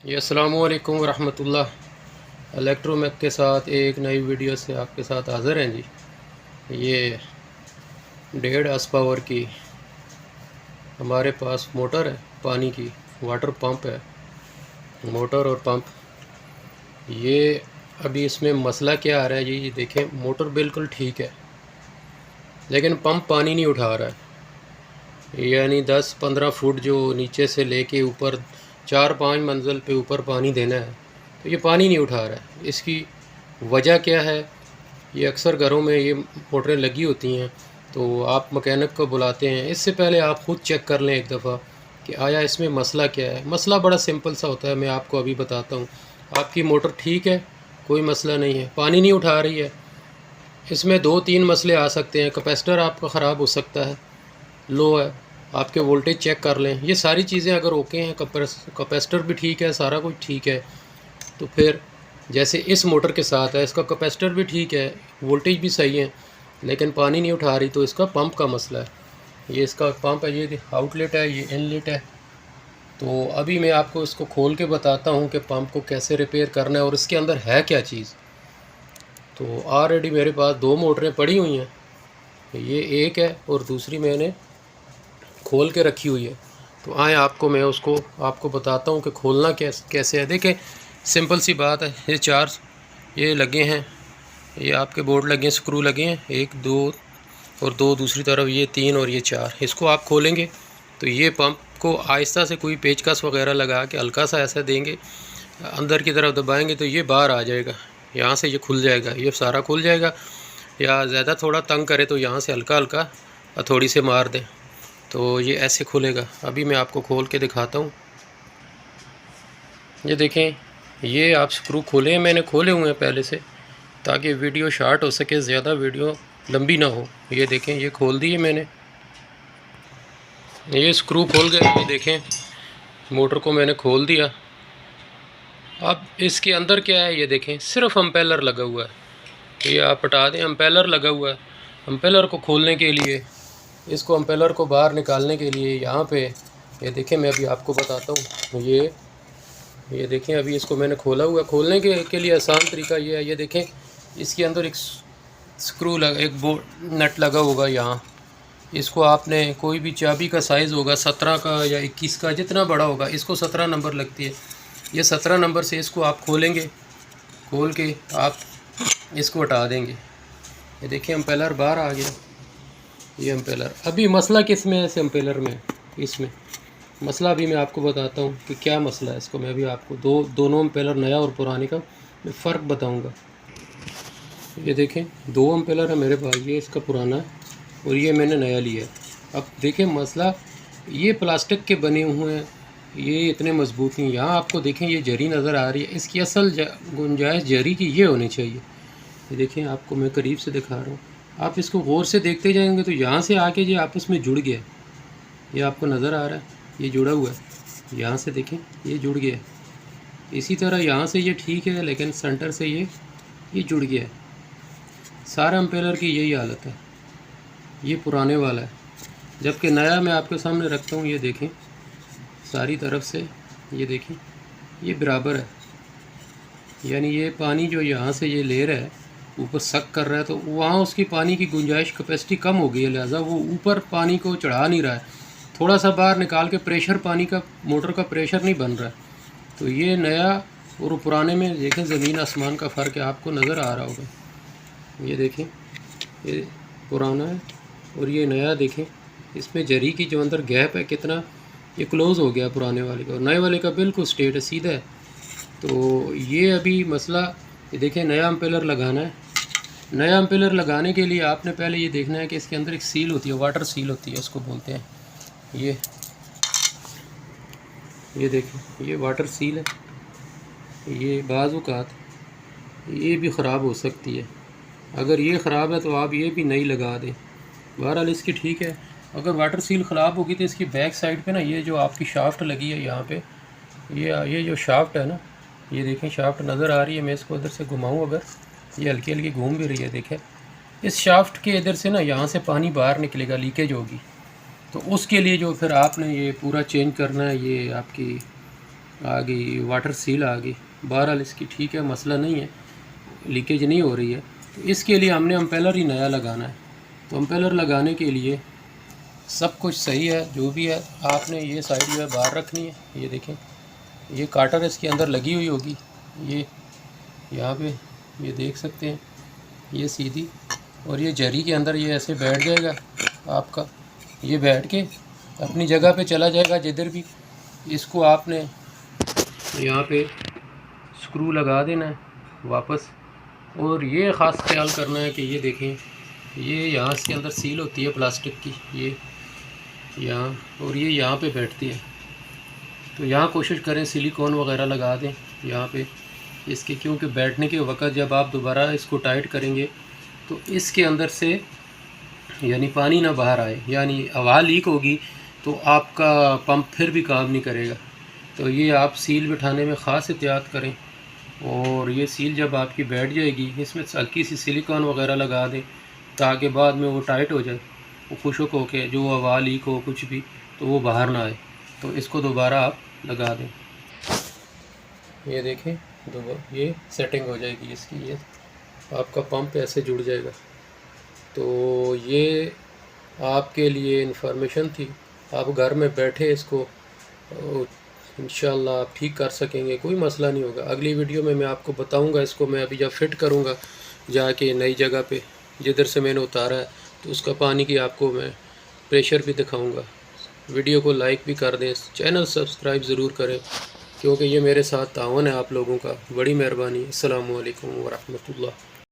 जी अस्सलामु अलैकुम वरहमतुल्लाह। इलेक्ट्रोमैक के साथ एक नई वीडियो से आपके साथ हाज़िर हैं जी। ये 1.5 पावर की हमारे पास मोटर है, पानी की वाटर पंप है, मोटर और पंप। ये अभी इसमें मसला क्या आ रहा है जी, ये देखें मोटर बिल्कुल ठीक है लेकिन पंप पानी नहीं उठा रहा है। यानी 10-15 फुट जो नीचे से लेके ऊपर 4-5 मंजिल पे ऊपर पानी देना है तो ये पानी नहीं उठा रहा है। इसकी वजह क्या है? ये अक्सर घरों में ये मोटरें लगी होती हैं तो आप मैकेनिक को बुलाते हैं। इससे पहले आप ख़ुद चेक कर लें एक दफ़ा कि आया इसमें मसला क्या है। मसला बड़ा सिंपल सा होता है, मैं आपको अभी बताता हूँ। आपकी मोटर ठीक है, कोई मसला नहीं है, पानी नहीं उठा रही है। इसमें 2-3 मसले आ सकते हैं। कैपेसिटर आपका ख़राब हो सकता है, लो है, आपके वोल्टेज चेक कर लें। ये सारी चीज़ें अगर ओके हैं, कैपेसिटर भी ठीक है, सारा कुछ ठीक है, तो फिर जैसे इस मोटर के साथ है, इसका कैपेसिटर भी ठीक है, वोल्टेज भी सही है, लेकिन पानी नहीं उठा रही, तो इसका पंप का मसला है। ये इसका पंप है, ये आउटलेट है, ये इनलेट है। तो अभी मैं आपको इसको खोल के बताता हूँ कि पंप को कैसे रिपेयर करना है और इसके अंदर है क्या चीज़। तो ऑलरेडी मेरे पास 2 मोटरें पड़ी हुई हैं, ये एक है और दूसरी मैंने खोल के रखी हुई है। तो आए आपको मैं उसको आपको बताता हूँ कि खोलना कैसे है। देखें सिंपल सी बात है। ये 4 ये लगे हैं, ये आपके बोर्ड लगे हैं, स्क्रू लगे हैं, 1 2 और 2 दूसरी तरफ, ये 3 और ये 4। इसको आप खोलेंगे तो ये पंप को आहिस्ता से कोई पेचकस वगैरह लगा के हल्का सा ऐसा देंगे, अंदर की तरफ दबाएंगे तो ये बाहर आ जाएगा। यहाँ से ये खुल जाएगा, ये सारा खुल जाएगा। या ज़्यादा थोड़ा तंग करे तो यहाँ से हल्का हल्का हथौड़ी से मार दें तो ये ऐसे खुलेगा। अभी मैं आपको खोल के दिखाता हूँ। ये देखें, ये आप स्क्रू खोले हैं, मैंने खोले हुए हैं पहले से ताकि वीडियो शॉर्ट हो सके, ज़्यादा वीडियो लंबी ना हो। ये देखें, ये खोल दिए मैंने, ये स्क्रू खोल गए। ये देखें मोटर को मैंने खोल दिया। अब इसके अंदर क्या है, ये देखें सिर्फ अम्पेलर लगा हुआ है। ये आप हटा दें, अम्पेलर लगा हुआ है। अम्पेलर को खोलने के लिए, इसको अम्पेलर को बाहर निकालने के लिए यहाँ पे ये देखें, मैं अभी आपको बताता हूँ। ये देखें, अभी इसको मैंने खोला हुआ। खोलने के लिए आसान तरीका ये है, ये देखें इसके अंदर एक स्क्रू लगा, एक बोल्ट नट लगा होगा यहाँ। इसको आपने कोई भी चाबी का साइज़ होगा 17 का या 21 का, जितना बड़ा होगा, इसको 17 नंबर लगती है। ये 17 नंबर से इसको आप खोलेंगे, खोल के आप इसको हटा देंगे। ये देखिए अम्पेलर बाहर आ गया। ये अम्पेलर, अभी मसला किस में है इस अम्पेलर में? इसमें मसला अभी मैं आपको बताता हूँ कि क्या मसला है। इसको मैं अभी आपको दोनों अम्पेलर, नया और पुराने का मैं फ़र्क बताऊँगा। ये देखें 2 अम्पेलर है मेरे पास, ये इसका पुराना है और ये मैंने नया लिया है। अब देखें मसला, ये प्लास्टिक के बने हुए हैं, ये इतने मजबूत नहीं। यहाँ आपको देखें ये जरी नज़र आ रही है, इसकी असल गुंजाइश जरी की ये होनी चाहिए। ये देखें, आपको मैं करीब से दिखा रहा हूँ, आप इसको गौर से देखते जाएंगे तो यहाँ से आके ये आपस में जुड़ गया। ये आपको नज़र आ रहा है, ये जुड़ा हुआ है। यहाँ से देखें ये जुड़ गया है। इसी तरह यहाँ से ये ठीक है, लेकिन सेंटर से ये जुड़ गया है। सारे अम्पेलर की यही हालत है। ये पुराने वाला है, जबकि नया मैं आपके सामने रखता हूँ। ये देखें सारी तरफ से, ये देखें ये बराबर है। यानी ये पानी जो यहाँ से ये ले रहा है, ऊपर सक कर रहा है, तो वहाँ उसकी पानी की गुंजाइश कैपेसिटी कम हो गई है, लिहाजा वो ऊपर पानी को चढ़ा नहीं रहा है। थोड़ा सा बाहर निकाल के प्रेशर, पानी का मोटर का प्रेशर नहीं बन रहा है। तो ये नया और पुराने में देखें ज़मीन आसमान का फ़र्क है, आपको नज़र आ रहा होगा। ये देखें ये पुराना है और ये नया देखें, इसमें जरी की जो अंदर गैप है कितना, ये क्लोज़ हो गया पुराने वाले का और नए वाले का बिल्कुल स्ट्रेट है, सीधा है। तो ये अभी मसला, ये देखें नया अम्पेलर लगाना है। नया अम्पेलर लगाने के लिए आपने पहले ये देखना है कि इसके अंदर एक सील होती है, वाटर सील होती है, उसको बोलते हैं। ये देखें ये वाटर सील है। ये बाज़ औक़ात ये भी ख़राब हो सकती है। अगर ये ख़राब है तो आप ये भी नई लगा दें। बहरहाल इसकी ठीक है। अगर वाटर सील ख़राब होगी तो इसकी बैक साइड पे ना, ये जो आपकी शाफ्ट लगी है यहाँ पे, ये जो शाफ्ट है ना, ये देखें शाफ्ट नज़र आ रही है। मैं इसको इधर से घुमाऊँ, अगर ये हल्की हल्की घूम भी रही है, देखें इस शाफ्ट के इधर से ना, यहाँ से पानी बाहर निकलेगा, लीकेज होगी। तो उसके लिए जो फिर आपने ये पूरा चेंज करना है, ये आपकी आ गई, वाटर सील आ गई। बहरहाल इसकी ठीक है, मसला नहीं है, लीकेज नहीं हो रही है। तो इसके लिए हमने अम्पेलर ही नया लगाना है। तो अम्पेलर लगाने के लिए सब कुछ सही है, जो भी है आपने ये साइड जो है बाहर रखनी है। ये देखें, ये काटर इसके अंदर लगी हुई होगी, ये यहाँ पे ये देख सकते हैं, ये सीधी, और ये जरी के अंदर ये ऐसे बैठ जाएगा आपका। ये बैठ के अपनी जगह पे चला जाएगा जिधर भी। इसको आपने यहाँ पे स्क्रू लगा देना है वापस। और ये ख़ास ख्याल करना है कि ये देखें, ये यहाँ इसके अंदर सील होती है प्लास्टिक की, ये यहाँ, और ये यहाँ पे बैठती है। तो यहाँ कोशिश करें सिलिकॉन वगैरह लगा दें यहाँ पे इसके, क्योंकि बैठने के वक़्त जब आप दोबारा इसको टाइट करेंगे तो इसके अंदर से यानी पानी ना बाहर आए, यानी हवा लीक होगी तो आपका पंप फिर भी काम नहीं करेगा। तो ये आप सील बिठाने में ख़ास एहतियात करें। और ये सील जब आपकी बैठ जाएगी, इसमें हल्की सी सिलिकॉन वगैरह लगा दें ताकि बाद में वो टाइट हो जाए, वो खुशक हो के जो हवा लीक हो कुछ भी तो वो बाहर ना आए। तो इसको दोबारा आप लगा दें। ये देखें, दोबारा ये सेटिंग हो जाएगी इसकी, ये आपका पंप ऐसे जुड़ जाएगा। तो ये आपके लिए इन्फॉर्मेशन थी, आप घर में बैठे इसको इंशाल्लाह आप ठीक कर सकेंगे, कोई मसला नहीं होगा। अगली वीडियो में मैं आपको बताऊंगा इसको मैं अभी जब फिट करूंगा जाके नई जगह पे जिधर से मैंने उतारा है, तो उसका पानी की आपको मैं प्रेशर भी दिखाऊंगा। वीडियो को लाइक भी कर दें, चैनल सब्सक्राइब ज़रूर करें, क्योंकि ये मेरे साथ तावन है आप लोगों का, बड़ी मेहरबानी। अस्सलामु अलैकुम व रहमतुल्लाह।